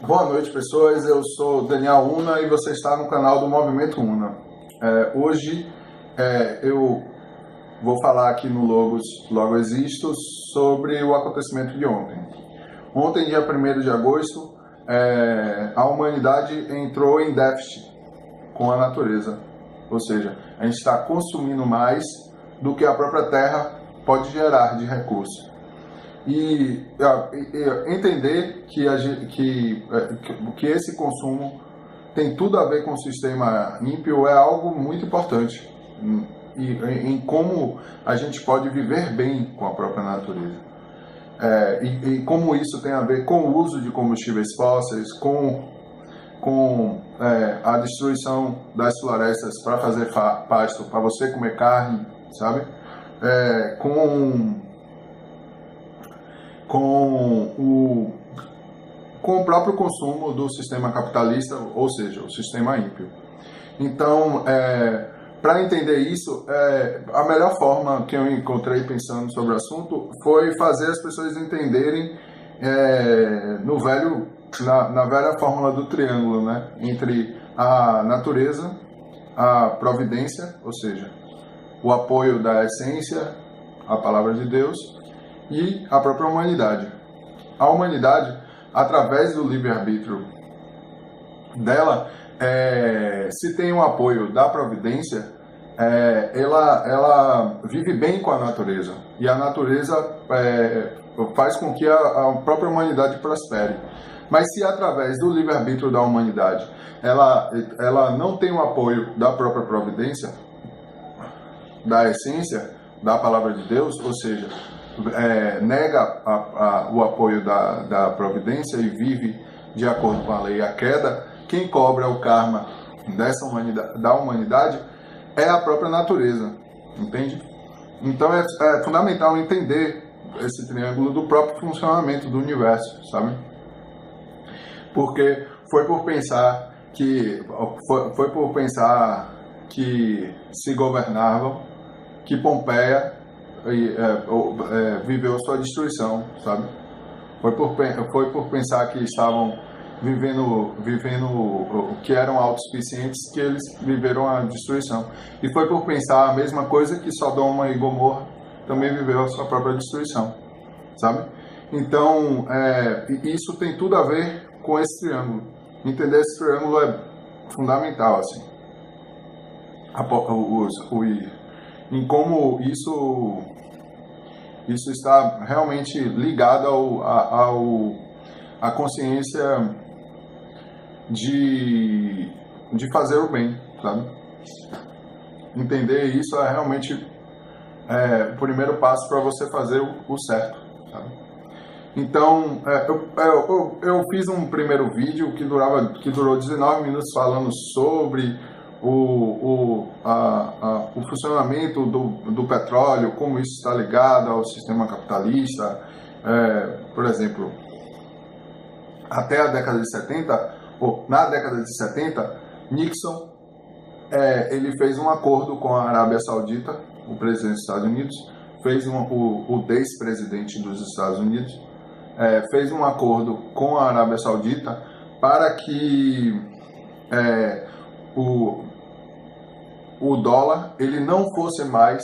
Boa noite, pessoas. Eu sou Daniel Una e você está no canal do Movimento Una. Hoje eu vou falar aqui no Logo Existo sobre o acontecimento de ontem. Ontem, dia 1º de agosto, a humanidade entrou em déficit com a natureza. Ou seja, a gente está consumindo mais do que a própria Terra pode gerar de recursos. E entender que esse consumo tem tudo a ver com o sistema ímpio é algo muito importante em como a gente pode viver bem com a própria natureza. E como isso tem a ver com o uso de combustíveis fósseis, com a destruição das florestas para fazer pasto, para você comer carne, sabe? Com o próprio consumo do sistema capitalista, ou seja, o sistema ímpio. Então, para entender isso, a melhor forma que eu encontrei pensando sobre o assunto foi fazer as pessoas entenderem na velha fórmula do triângulo, né? Entre a natureza, a providência, ou seja, o apoio da essência, a palavra de Deus, e a própria humanidade. A humanidade, através do livre-arbítrio dela, se tem o apoio da providência, ela vive bem com a natureza. E a natureza faz com que a própria humanidade prospere. Mas se através do livre-arbítrio da humanidade ela não tem o apoio da própria providência, da essência, da palavra de Deus, ou seja, nega o apoio da providência e vive de acordo com a lei e a queda, quem cobra o karma da humanidade é a própria natureza, entende? Então é fundamental entender esse triângulo do próprio funcionamento do universo, sabe? Porque foi por pensar que se governavam que Pompeia viveu sua destruição, sabe? Foi por pensar que estavam vivendo que eram autossuficientes que eles viveram a destruição. E foi por pensar a mesma coisa que Sodoma e Gomorra também viveu a sua própria destruição, sabe? Então, isso tem tudo a ver com esse triângulo. Entender esse triângulo é fundamental, assim. Em como isso está realmente ligado à consciência de fazer o bem, sabe? Entender isso é realmente o primeiro passo para você fazer o certo, sabe? Então, eu fiz um primeiro vídeo que durou 19 minutos falando sobre o funcionamento do petróleo, como isso está ligado ao sistema capitalista. Por exemplo, até a década de 70, ou na década de 70, Nixon ele fez um acordo com a Arábia Saudita, o presidente dos Estados Unidos, o ex-presidente dos Estados Unidos, fez um acordo com a Arábia Saudita para que o dólar ele não fosse mais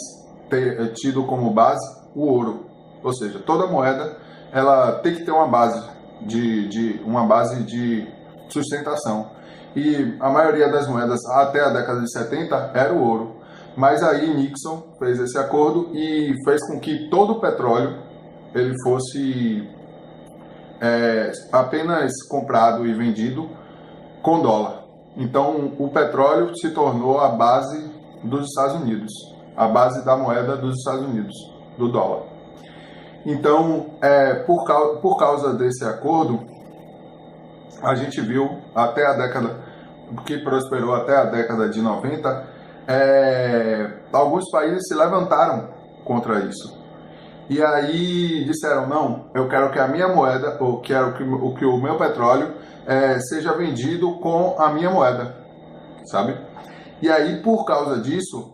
tido como base o ouro. Ou seja, toda moeda ela tem que ter uma base, de uma base de sustentação. E a maioria das moedas até a década de 70 era o ouro. Mas aí Nixon fez esse acordo e fez com que todo o petróleo ele fosse apenas comprado e vendido com dólar. Então o petróleo se tornou a base dos Estados Unidos, a base da moeda dos Estados Unidos, do dólar. Então, por causa desse acordo, a gente viu até a década, que prosperou até a década de 90, alguns países se levantaram contra isso. E aí disseram, não, eu quero que a minha moeda, ou quero que o meu petróleo seja vendido com a minha moeda, sabe? E aí, por causa disso,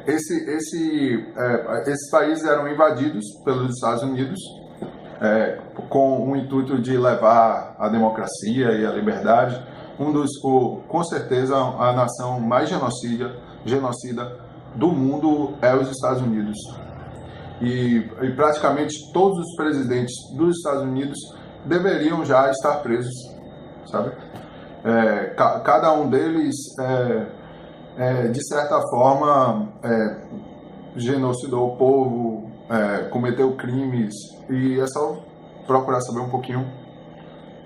esses países eram invadidos pelos Estados Unidos, com o intuito de levar a democracia e a liberdade. Com certeza, a nação mais genocida do mundo é os Estados Unidos. E praticamente todos os presidentes dos Estados Unidos deveriam já estar presos, sabe? Cada um deles, de certa forma, genocidou o povo, cometeu crimes, e é só procurar saber um pouquinho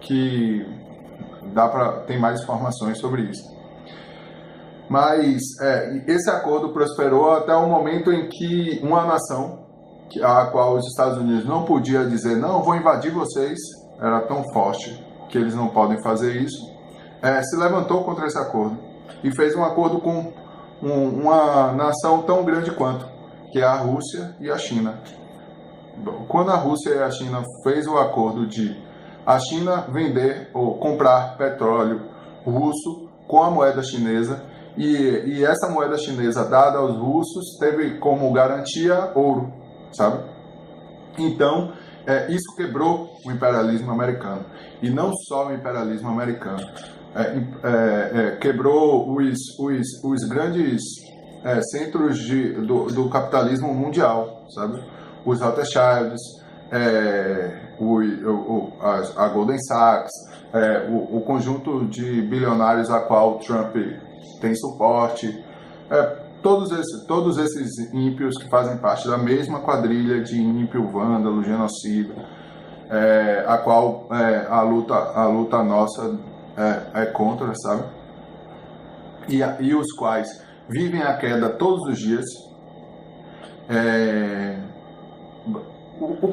que tem mais informações sobre isso. Mas esse acordo prosperou até o momento em que uma nação, a qual os Estados Unidos não podia dizer, não, vou invadir vocês, era tão forte que eles não podem fazer isso, se levantou contra esse acordo e fez um acordo com uma nação tão grande quanto, que é a Rússia e a China. Quando a Rússia e a China fez o acordo de a China vender ou comprar petróleo russo com a moeda chinesa, e essa moeda chinesa dada aos russos teve como garantia ouro, sabe? Então, isso quebrou o imperialismo americano. E não só o imperialismo americano. Quebrou os grandes centros do capitalismo mundial, sabe? Os Rothschilds, a Goldman Sachs, o conjunto de bilionários a qual Trump tem suporte, todos esses ímpios que fazem parte da mesma quadrilha de ímpio, vândalo, genocida, a qual a luta nossa é contra, sabe? E os quais vivem a queda todos os dias.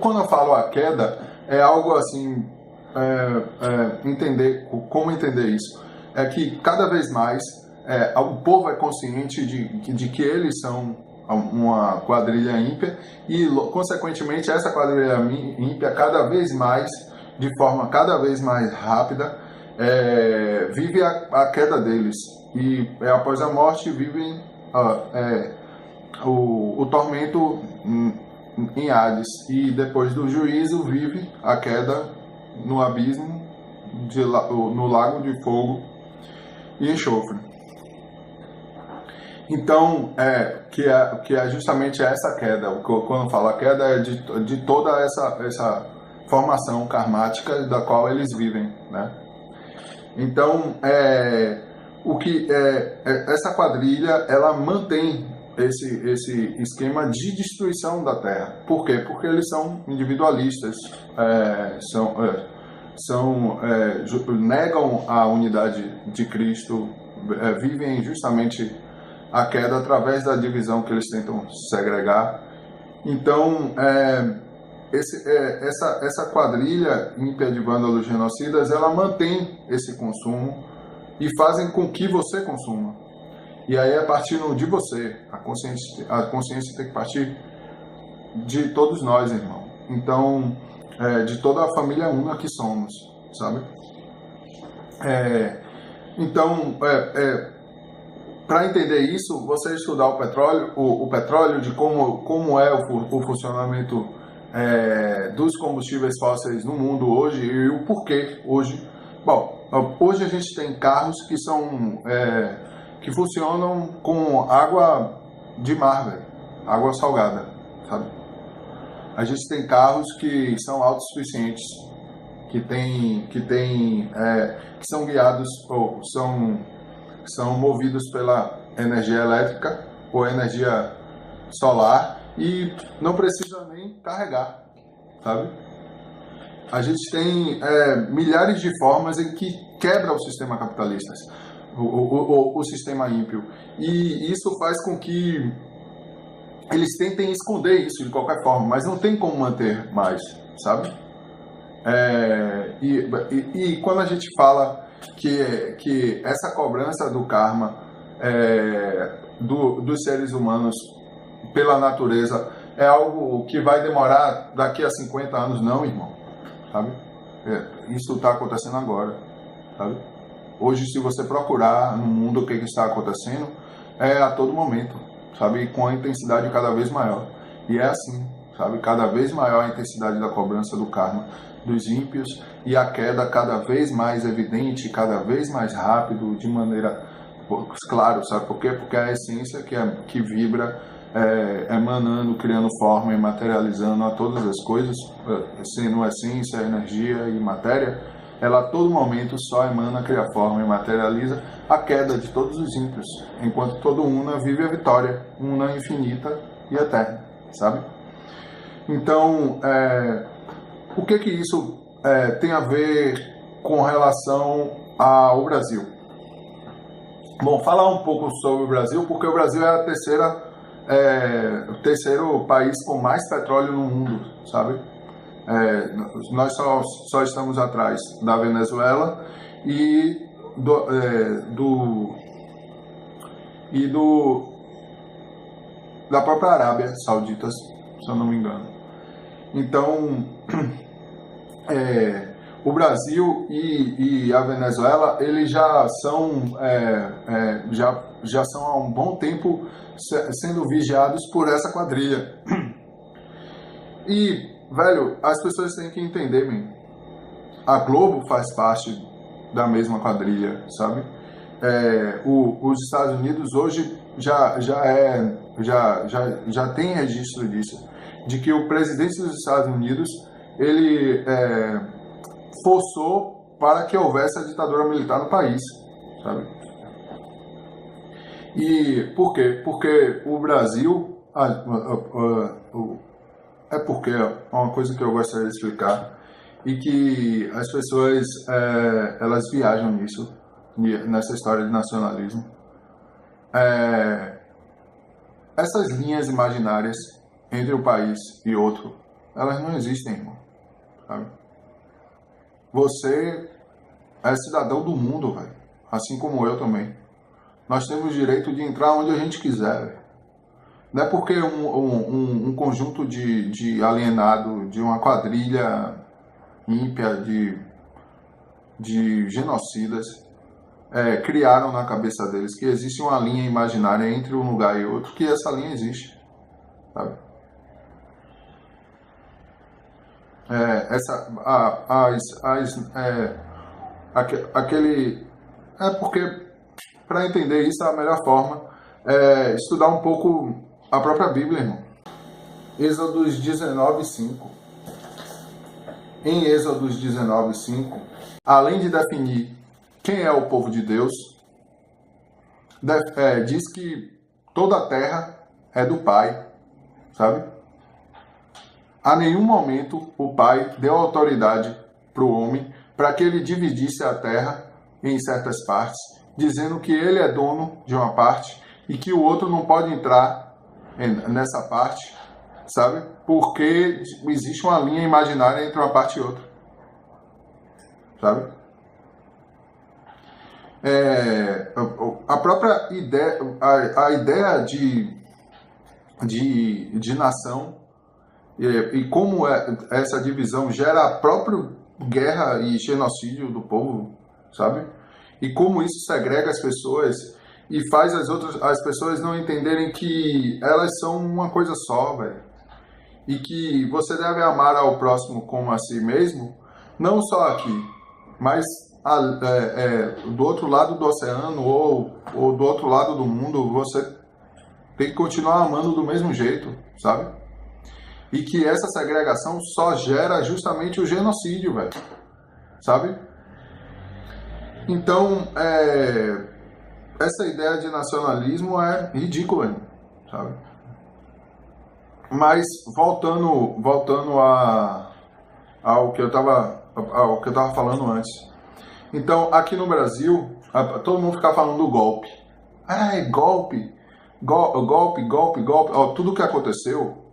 Quando eu falo a queda, é algo assim, como entender isso? É que cada vez mais o povo é consciente de que eles são uma quadrilha ímpia e, consequentemente, essa quadrilha ímpia cada vez mais, de forma cada vez mais rápida, vive a queda deles. E após a morte vivem o tormento em Hades, e depois do juízo vive a queda no abismo, no lago de fogo e enxofre. Então, que é justamente essa queda. Quando eu falo a queda, é de toda essa formação karmática da qual eles vivem, né? Então, essa quadrilha, ela mantém esse esquema de destruição da Terra. Por quê? Porque eles são individualistas, negam a unidade de Cristo, vivem justamente a queda através da divisão que eles tentam segregar. Então, essa quadrilha ímpia de vândalos genocidas, ela mantém esse consumo e fazem com que você consuma. E aí é partindo de você, a consciência tem que partir de todos nós, irmão. Então, de toda a família una que somos, sabe? Então, para entender isso, você estudar o petróleo, de como é o funcionamento dos combustíveis fósseis no mundo hoje e o porquê hoje. Bom, hoje a gente tem carros que funcionam com água de mar, velho, água salgada, sabe? A gente tem carros que são autossuficientes, que são guiados ou são movidos pela energia elétrica ou energia solar e não precisa nem carregar, sabe? A gente tem milhares de formas em que quebra o sistema capitalista, o sistema ímpio, e isso faz com que eles tentem esconder isso de qualquer forma, mas não tem como manter mais, sabe? E quando a gente fala que essa cobrança do karma dos seres humanos pela natureza é algo que vai demorar daqui a 50 anos, não, irmão, sabe? Isso está acontecendo agora, sabe? Hoje, se você procurar no mundo o que está acontecendo, é a todo momento, sabe? Com a intensidade cada vez maior. E é assim, sabe? Cada vez maior a intensidade da cobrança do karma dos ímpios e a queda cada vez mais evidente, cada vez mais rápido, de maneira, claro, sabe por quê? Porque a essência que vibra, emanando, criando forma e materializando a todas as coisas, sendo essência, energia e matéria, ela a todo momento só emana, cria forma e materializa a queda de todos os ímpios, enquanto todo Una vive a vitória, Una infinita e eterna, sabe? Então, o que isso tem a ver com relação ao Brasil? Bom, falar um pouco sobre o Brasil, porque o Brasil é o terceiro país com mais petróleo no mundo, sabe? Nós só estamos atrás da Venezuela e da própria Arábia Saudita, se eu não me engano. Então, o Brasil e a Venezuela, eles já são há um bom tempo sendo vigiados por essa quadrilha. E, velho, as pessoas têm que entender, man. A Globo faz parte da mesma quadrilha, sabe? Os Estados Unidos hoje já tem registro disso, de que o presidente dos Estados Unidos ele forçou para que houvesse a ditadura militar no país, sabe? E por quê? Porque o Brasil porque é uma coisa que eu gostaria de explicar e que as pessoas elas viajam nisso, nessa história de nacionalismo. Essas linhas imaginárias entre um país e outro, elas não existem, irmão, sabe? Você é cidadão do mundo, velho, assim como eu também. Nós temos o direito de entrar onde a gente quiser, velho. Não é porque um conjunto de alienado, de uma quadrilha ímpia de genocidas, criaram na cabeça deles que existe uma linha imaginária entre um lugar e outro, que essa linha existe, sabe? Porque para entender isso, a melhor forma é estudar um pouco a própria Bíblia, irmão. Êxodos 19:5. Em Êxodos 19:5, além de definir quem é o povo de Deus, diz que toda a terra é do Pai, sabe? A nenhum momento o Pai deu autoridade para o homem para que ele dividisse a terra em certas partes, dizendo que ele é dono de uma parte e que o outro não pode entrar nessa parte, sabe? Porque existe uma linha imaginária entre uma parte e outra, sabe? A própria ideia, a ideia de nação e como essa divisão gera a própria guerra e genocídio do povo, sabe? E como isso segrega as pessoas e faz as pessoas não entenderem que elas são uma coisa só, velho. E que você deve amar ao próximo como a si mesmo, não só aqui, mas do outro lado do oceano ou do outro lado do mundo, você tem que continuar amando do mesmo jeito, sabe? E que essa segregação só gera justamente o genocídio, velho. sabe? Então, essa ideia de nacionalismo é ridícula, sabe? Mas voltando ao que eu estava falando antes. Então, aqui no Brasil, todo mundo fica falando do golpe. Golpe. Ó, tudo que aconteceu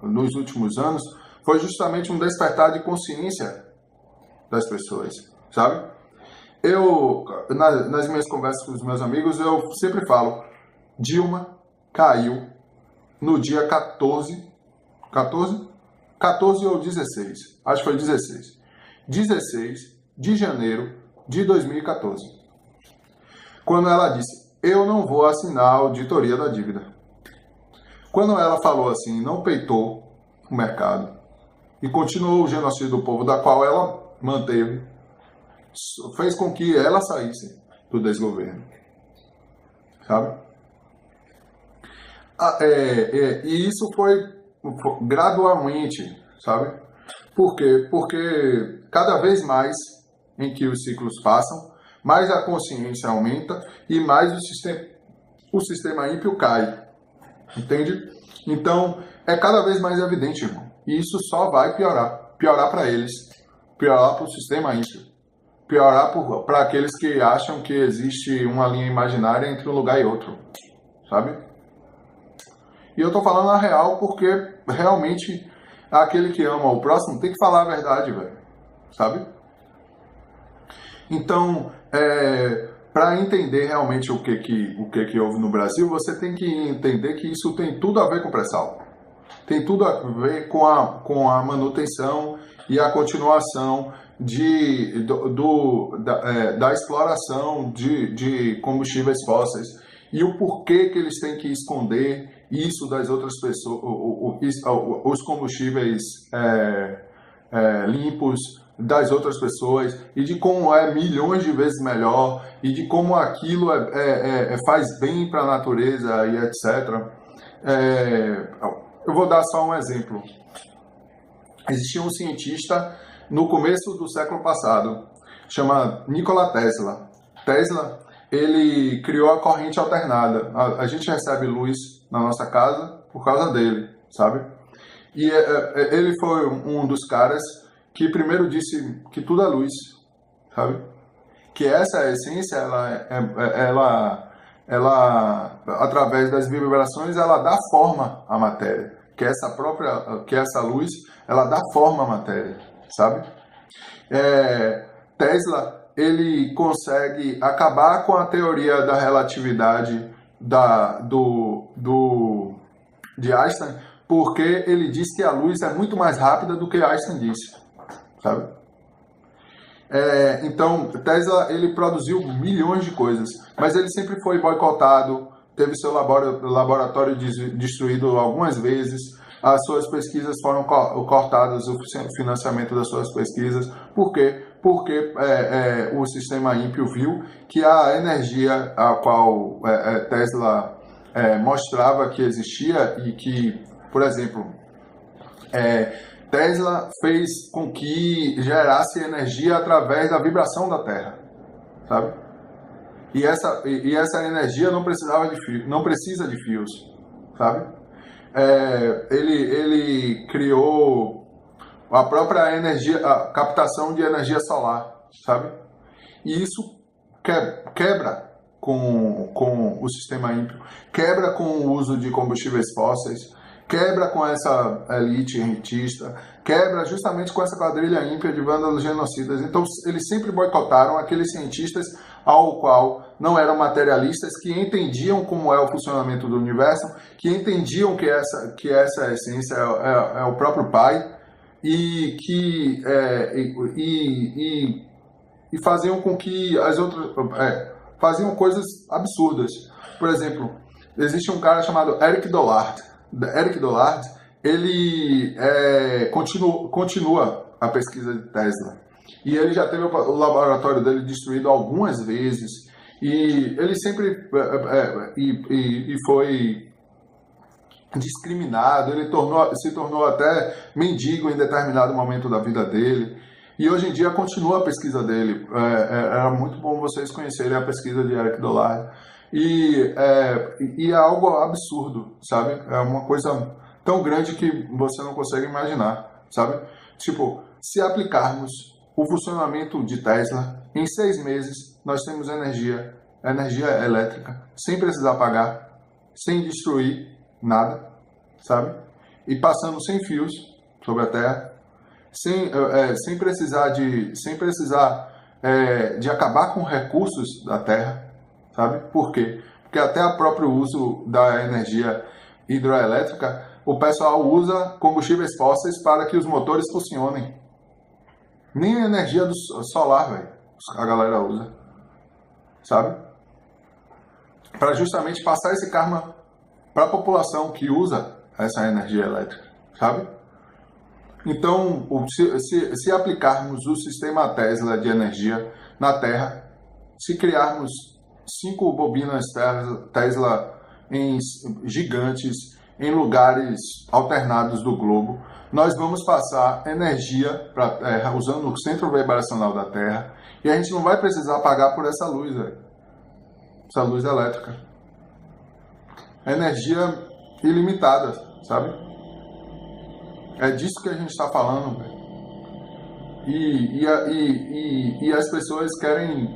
nos últimos anos foi justamente um despertar de consciência das pessoas, sabe? Nas minhas conversas com os meus amigos, eu sempre falo, Dilma caiu no dia 14 ou 16, acho que foi 16 de janeiro de 2014, quando ela disse, eu não vou assinar a auditoria da dívida. Quando ela falou assim, não peitou o mercado e continuou o genocídio do povo, da qual ela manteve, fez com que ela saísse do desgoverno, sabe? E isso foi gradualmente, sabe? Por quê? Porque cada vez mais em que os ciclos passam, mais a consciência aumenta e mais o sistema ímpio cai, entende? Então, é cada vez mais evidente, irmão. E isso só vai piorar para eles, piorar para o sistema ímpio, piorar para aqueles que acham que existe uma linha imaginária entre um lugar e outro, sabe? E eu tô falando a real porque realmente aquele que ama o próximo tem que falar a verdade, velho, sabe? Então, para entender realmente o que houve no Brasil, você tem que entender que isso tem tudo a ver com o pré-sal. Tem tudo a ver com a manutenção e a continuação da exploração de combustíveis fósseis e o porquê que eles têm que esconder isso das outras pessoas, os combustíveis limpos das outras pessoas, e de como é milhões de vezes melhor, e de como aquilo faz bem para a natureza e etc. Eu vou dar só um exemplo. Existia um cientista no começo do século passado, chama Nikola Tesla. Tesla, ele criou a corrente alternada. A gente recebe luz na nossa casa por causa dele, sabe? E ele foi um dos caras que primeiro disse que tudo é luz, sabe? Que essa essência, ela através das vibrações, ela dá forma à matéria. Que essa luz, ela dá forma à matéria, sabe? Tesla, ele consegue acabar com a teoria da relatividade de Einstein, porque ele diz que a luz é muito mais rápida do que Einstein disse, sabe? Então, Tesla, ele produziu milhões de coisas, mas ele sempre foi boicotado, teve seu laboratório destruído algumas vezes, as suas pesquisas foram cortadas, o financiamento das suas pesquisas. Por quê? Porque o sistema ímpio viu que a energia a qual Tesla mostrava que existia e que, por exemplo, Tesla fez com que gerasse energia através da vibração da Terra, sabe? E essa energia não precisa de fios, sabe? Ele criou a própria energia, a captação de energia solar, sabe? E isso quebra com o sistema ímpio, quebra com o uso de combustíveis fósseis, quebra com essa elite rentista, quebra justamente com essa quadrilha ímpia de vândalos genocidas. Então, eles sempre boicotaram aqueles cientistas ao qual não eram materialistas, que entendiam como é o funcionamento do universo, que entendiam que essa essência é o próprio Pai, e faziam com que as outras faziam coisas absurdas. Por exemplo, existe um cara chamado Eric Dollard. Eric Dollard, ele continua a pesquisa de Tesla. E ele já teve o laboratório dele destruído algumas vezes. E ele sempre foi discriminado. Ele se tornou até mendigo em determinado momento da vida dele. E hoje em dia continua a pesquisa dele. Era muito bom vocês conhecerem a pesquisa de Eric Dollard. E é algo absurdo, sabe? É uma coisa tão grande que você não consegue imaginar, sabe? Tipo, se aplicarmos o funcionamento de Tesla, em 6 meses nós temos energia elétrica, sem precisar pagar, sem destruir nada, sabe? E passando sem fios sobre a Terra, sem precisar de acabar com recursos da Terra, sabe? Por quê? Porque até o próprio uso da energia hidroelétrica, o pessoal usa combustíveis fósseis para que os motores funcionem. Nem a energia do solar, velho, a galera usa, sabe? Para justamente passar esse karma para a população que usa essa energia elétrica, sabe? Então, se aplicarmos o sistema Tesla de energia na Terra, se criarmos 5 bobinas Tesla gigantes em lugares alternados do globo, nós vamos passar energia para a Terra usando o centro vibracional da Terra e a gente não vai precisar pagar por essa luz, essa luz elétrica. Energia ilimitada, sabe? É disso que a gente está falando, velho. E as pessoas querem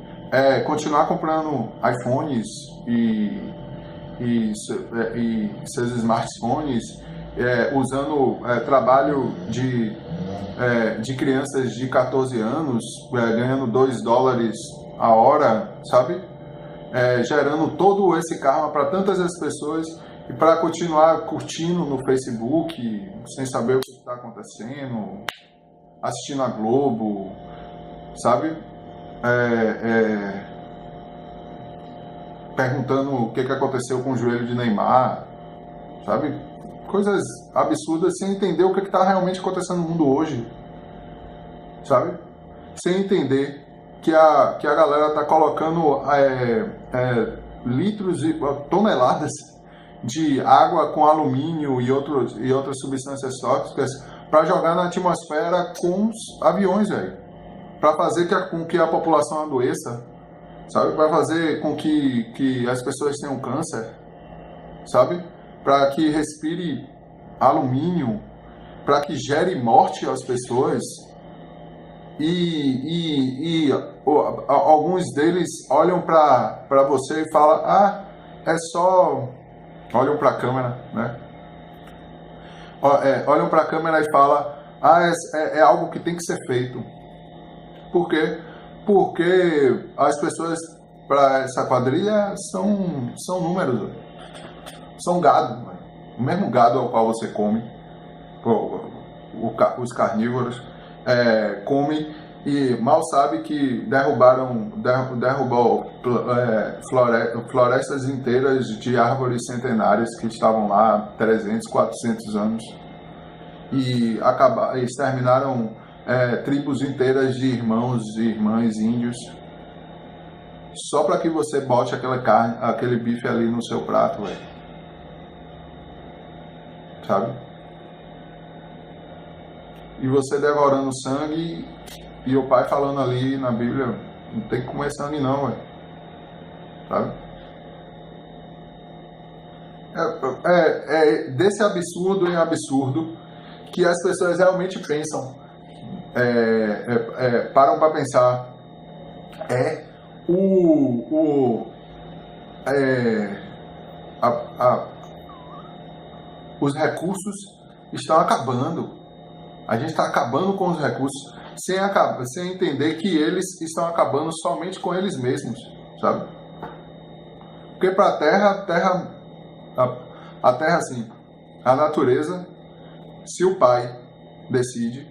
continuar comprando iPhones e seus smartphones, usando trabalho de crianças de 14 anos, ganhando $2 a hora, sabe? Gerando todo esse karma para tantas pessoas e para continuar curtindo no Facebook, sem saber o que está acontecendo, assistindo a Globo, sabe? Perguntando o que aconteceu com o joelho de Neymar, sabe? Coisas absurdas sem entender o que está realmente acontecendo no mundo hoje, sabe? Sem entender que a galera está colocando litros e toneladas de água com alumínio e outras substâncias tóxicas para jogar na atmosfera com os aviões, velho. Para fazer com que a população adoeça, sabe? Para fazer com que as pessoas tenham câncer, sabe? Para que respire alumínio, para que gere morte às pessoas. E alguns deles olham para você e falam, é só... Olham para a câmera, né? Olham para a câmera e falam, é algo que tem que ser feito. Por quê? Porque as pessoas para essa quadrilha são números, são gado, o mesmo gado ao qual você come, os carnívoros comem e mal sabe que derrubou florestas inteiras de árvores centenárias que estavam lá há 300, 400 anos e exterminaram tribos inteiras de irmãos e irmãs índios só para que você bote aquele bife ali no seu prato, velho. Sabe? E você devorando sangue e o pai falando ali na Bíblia, não tem que comer sangue não, velho. Sabe? Desse absurdo em absurdo que as pessoas realmente pensam, param para pensar, os recursos estão acabando. A gente está acabando com os recursos sem entender que eles estão acabando somente com eles mesmos, sabe? Porque para a Terra, assim, a natureza, se o pai decide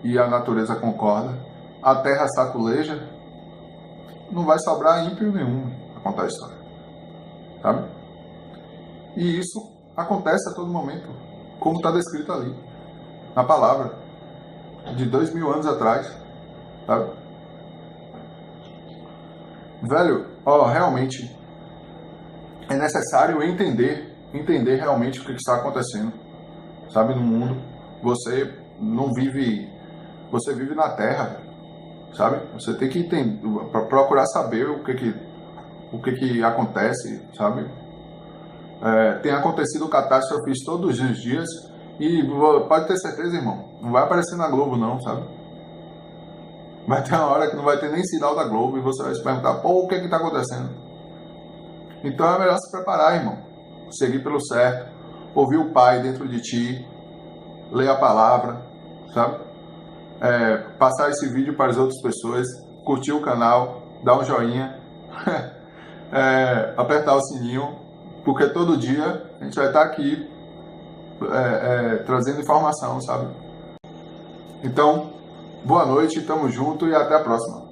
e a natureza concorda, a Terra saculeja, não vai sobrar ímpio nenhum a contar a história, sabe? E isso acontece a todo momento, como está descrito ali, na palavra, de 2000 anos atrás, sabe? Velho, realmente é necessário entender realmente o que está acontecendo, sabe, no mundo. Você não vive Você vive na Terra, sabe? Você tem que procurar saber o que acontece, sabe? Tem acontecido catástrofes todos os dias e pode ter certeza, irmão, não vai aparecer na Globo não, sabe? Vai ter uma hora que não vai ter nem sinal da Globo e você vai se perguntar, pô, o que está acontecendo? Então é melhor se preparar, irmão. Seguir pelo certo, ouvir o Pai dentro de ti, ler a palavra, sabe? Passar esse vídeo para as outras pessoas, curtir o canal, dar um joinha, apertar o sininho, porque todo dia a gente vai estar aqui trazendo informação, sabe? Então, boa noite, tamo junto e até a próxima.